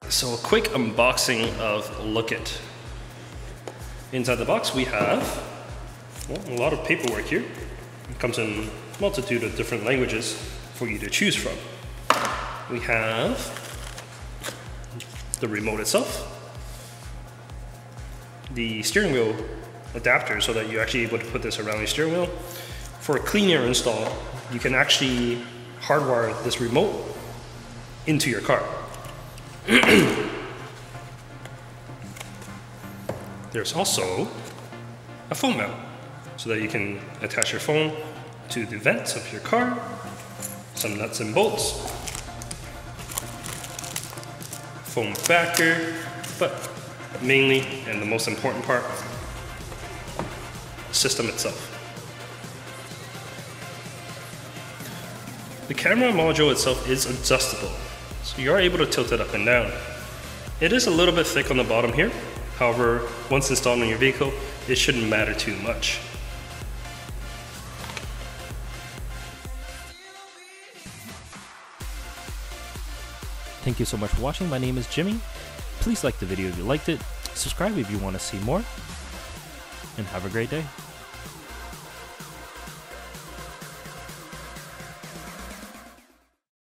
So a quick unboxing of Lookit. Inside the box we have a lot of paperwork here. It comes in a multitude of different languages for you to choose from. We have the remote itself, the steering wheel adapter so that you're actually able to put this around your steering wheel. For a cleaner install, you can actually hardwire this remote into your car. There's also a phone mount so that you can attach your phone to the vents of your car, some nuts and bolts, phone backer, but mainly, and the most important part, the system itself. The camera module itself is adjustable, so you are able to tilt it up and down. It is a little bit thick on the bottom here. However, once installed in your vehicle, it shouldn't matter too much. Thank you so much for watching. My name is Jimmy. Please like the video if you liked it, subscribe if you want to see more, and have a great day.